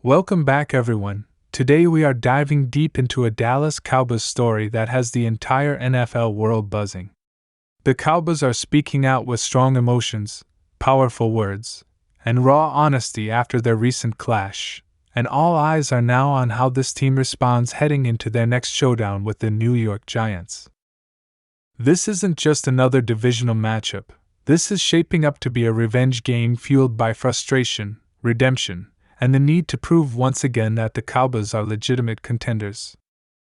Welcome back, everyone. Today we are diving deep into a Dallas Cowboys story that has the entire NFL world buzzing. The Cowboys are speaking out with strong emotions, powerful words, and raw honesty after their recent clash, and all eyes are now on how this team responds heading into their next showdown with the New York Giants. This isn't just another divisional matchup. This is shaping up to be a revenge game fueled by frustration, redemption, and the need to prove once again that the Cowboys are legitimate contenders.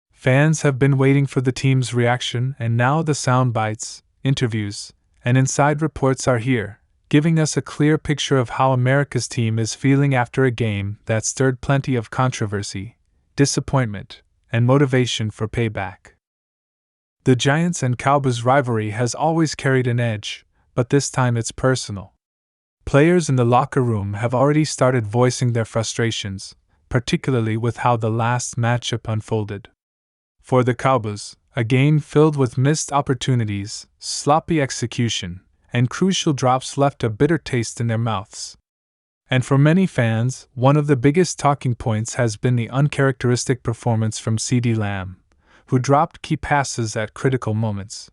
Fans have been waiting for the team's reaction, and now the sound bites, interviews, and inside reports are here, giving us a clear picture of how America's team is feeling after a game that stirred plenty of controversy, disappointment, and motivation for payback. The Giants and Cowboys rivalry has always carried an edge, but this time it's personal. Players in the locker room have already started voicing their frustrations, particularly with how the last matchup unfolded. For the Cowboys, a game filled with missed opportunities, sloppy execution, and crucial drops left a bitter taste in their mouths. And for many fans, one of the biggest talking points has been the uncharacteristic performance from CeeDee Lamb, who dropped key passes at critical moments.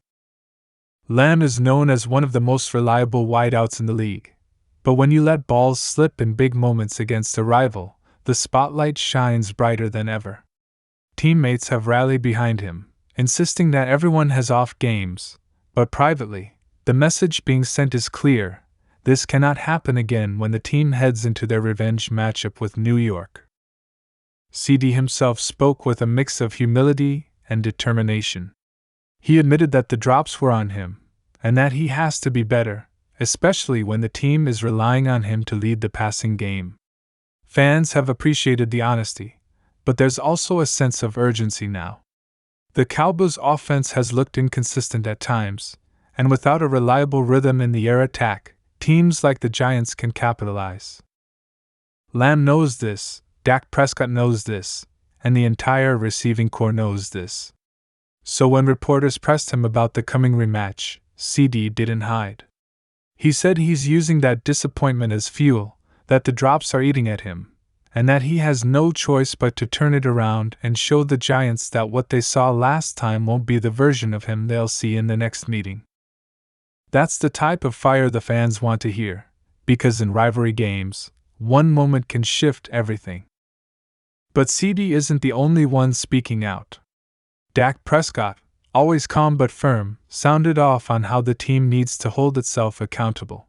Lamb is known as one of the most reliable wideouts in the league. But when you let balls slip in big moments against a rival, the spotlight shines brighter than ever. Teammates have rallied behind him, insisting that everyone has off games, but privately, the message being sent is clear: this cannot happen again when the team heads into their revenge matchup with New York. CeeDee himself spoke with a mix of humility and determination. He admitted that the drops were on him, and that he has to be better, especially when the team is relying on him to lead the passing game. Fans have appreciated the honesty, but there's also a sense of urgency now. The Cowboys' offense has looked inconsistent at times, and without a reliable rhythm in the air attack, teams like the Giants can capitalize. Lamb knows this, Dak Prescott knows this, and the entire receiving corps knows this. So when reporters pressed him about the coming rematch, CeeDee didn't hide. He said he's using that disappointment as fuel, that the drops are eating at him, and that he has no choice but to turn it around and show the Giants that what they saw last time won't be the version of him they'll see in the next meeting. That's the type of fire the fans want to hear, because in rivalry games, one moment can shift everything. But CeeDee isn't the only one speaking out. Dak Prescott, always calm but firm, sounded off on how the team needs to hold itself accountable.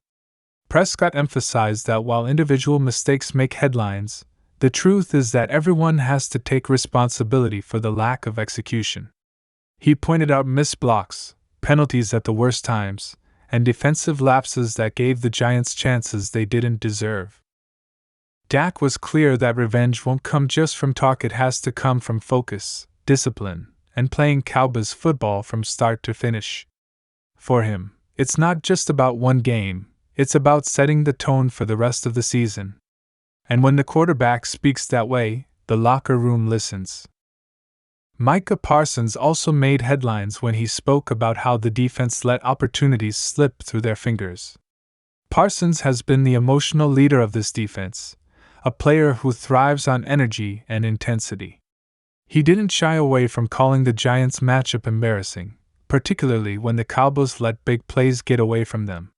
Prescott emphasized that while individual mistakes make headlines, the truth is that everyone has to take responsibility for the lack of execution. He pointed out missed blocks, penalties at the worst times, and defensive lapses that gave the Giants chances they didn't deserve. Dak was clear that revenge won't come just from talk, it has to come from focus, discipline, and playing Cowboys football from start to finish. For him, it's not just about one game, it's about setting the tone for the rest of the season. And when the quarterback speaks that way, the locker room listens. Micah Parsons also made headlines when he spoke about how the defense let opportunities slip through their fingers. Parsons has been the emotional leader of this defense, a player who thrives on energy and intensity. He didn't shy away from calling the Giants' matchup embarrassing, particularly when the Cowboys let big plays get away from them.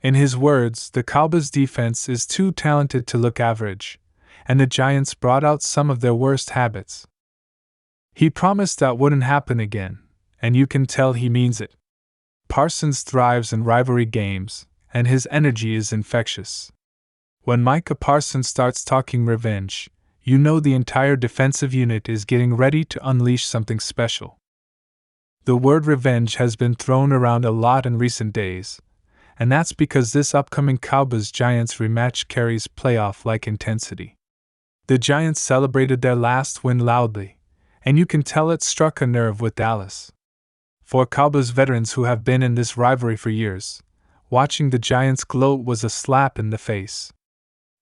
In his words, the Cowboys' defense is too talented to look average, and the Giants brought out some of their worst habits. He promised that wouldn't happen again, and you can tell he means it. Parsons thrives in rivalry games, and his energy is infectious. When Micah Parsons starts talking revenge, you know the entire defensive unit is getting ready to unleash something special. The word revenge has been thrown around a lot in recent days, and that's because this upcoming Cowboys-Giants rematch carries playoff-like intensity. The Giants celebrated their last win loudly, and you can tell it struck a nerve with Dallas. For Cowboys veterans who have been in this rivalry for years, watching the Giants gloat was a slap in the face.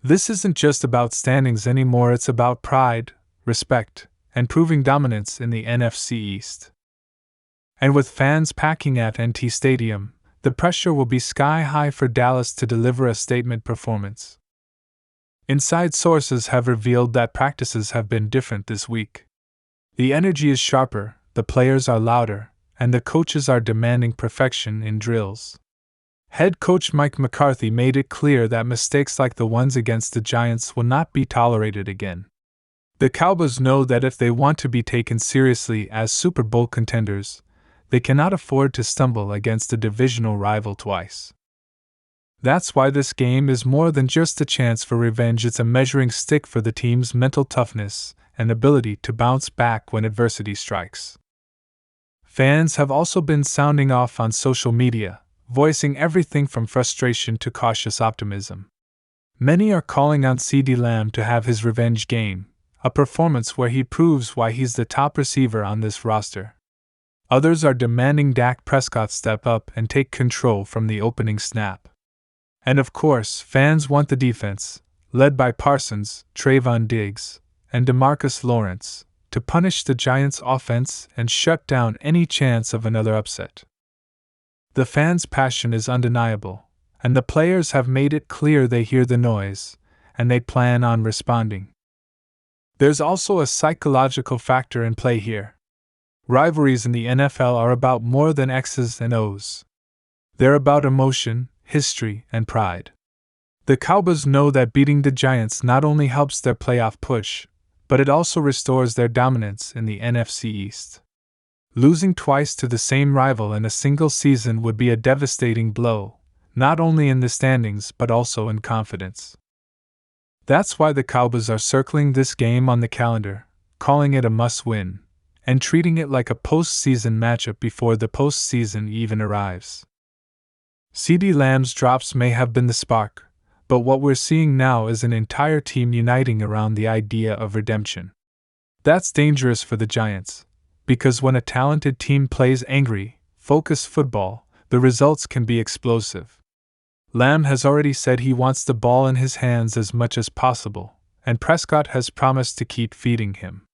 This isn't just about standings anymore, it's about pride, respect, and proving dominance in the NFC East. And with fans packing at NT Stadium, the pressure will be sky high for Dallas to deliver a statement performance. Inside sources have revealed that practices have been different this week. The energy is sharper, the players are louder, and the coaches are demanding perfection in drills. Head coach Mike McCarthy made it clear that mistakes like the ones against the Giants will not be tolerated again. The Cowboys know that if they want to be taken seriously as Super Bowl contenders, they cannot afford to stumble against a divisional rival twice. That's why this game is more than just a chance for revenge, it's a measuring stick for the team's mental toughness and ability to bounce back when adversity strikes. Fans have also been sounding off on social media, voicing everything from frustration to cautious optimism. Many are calling on CeeDee Lamb to have his revenge game, a performance where he proves why he's the top receiver on this roster. Others are demanding Dak Prescott step up and take control from the opening snap. And of course, fans want the defense, led by Parsons, Trayvon Diggs, and DeMarcus Lawrence, to punish the Giants' offense and shut down any chance of another upset. The fans' passion is undeniable, and the players have made it clear they hear the noise, and they plan on responding. There's also a psychological factor in play here. Rivalries in the NFL are about more than X's and O's. They're about emotion, history, and pride. The Cowboys know that beating the Giants not only helps their playoff push, but it also restores their dominance in the NFC East. Losing twice to the same rival in a single season would be a devastating blow, not only in the standings but also in confidence. That's why the Cowboys are circling this game on the calendar, calling it a must-win, and treating it like a postseason matchup before the postseason even arrives. CeeDee Lamb's drops may have been the spark, but what we're seeing now is an entire team uniting around the idea of redemption. That's dangerous for the Giants, because when a talented team plays angry, focused football, the results can be explosive. Lamb has already said he wants the ball in his hands as much as possible, and Prescott has promised to keep feeding him.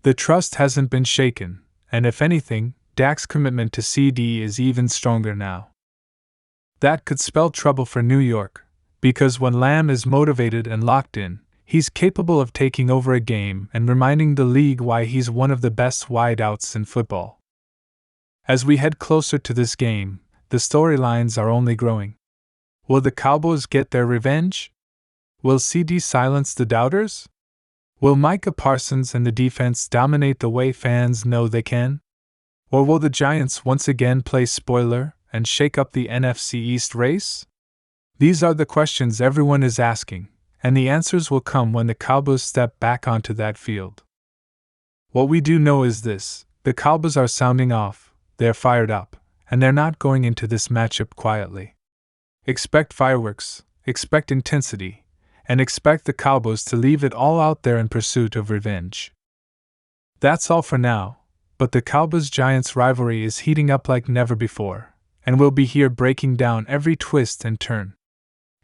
The trust hasn't been shaken, and if anything, Dak's commitment to CeeDee is even stronger now. That could spell trouble for New York, because when Lamb is motivated and locked in, he's capable of taking over a game and reminding the league why he's one of the best wideouts in football. As we head closer to this game, the storylines are only growing. Will the Cowboys get their revenge? Will CeeDee silence the doubters? Will Micah Parsons and the defense dominate the way fans know they can? Or will the Giants once again play spoiler and shake up the NFC East race? These are the questions everyone is asking, and the answers will come when the Cowboys step back onto that field. What we do know is this: the Cowboys are sounding off, they're fired up, and they're not going into this matchup quietly. Expect fireworks, expect intensity, and expect the Cowboys to leave it all out there in pursuit of revenge. That's all for now, but the Cowboys-Giants rivalry is heating up like never before, and we'll be here breaking down every twist and turn.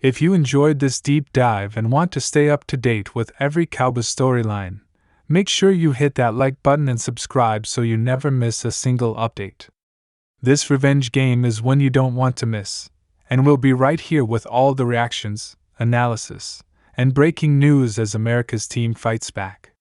If you enjoyed this deep dive and want to stay up to date with every Cowboys storyline, make sure you hit that like button and subscribe so you never miss a single update. This revenge game is one you don't want to miss, and we'll be right here with all the reactions, analysis, and breaking news as America's team fights back.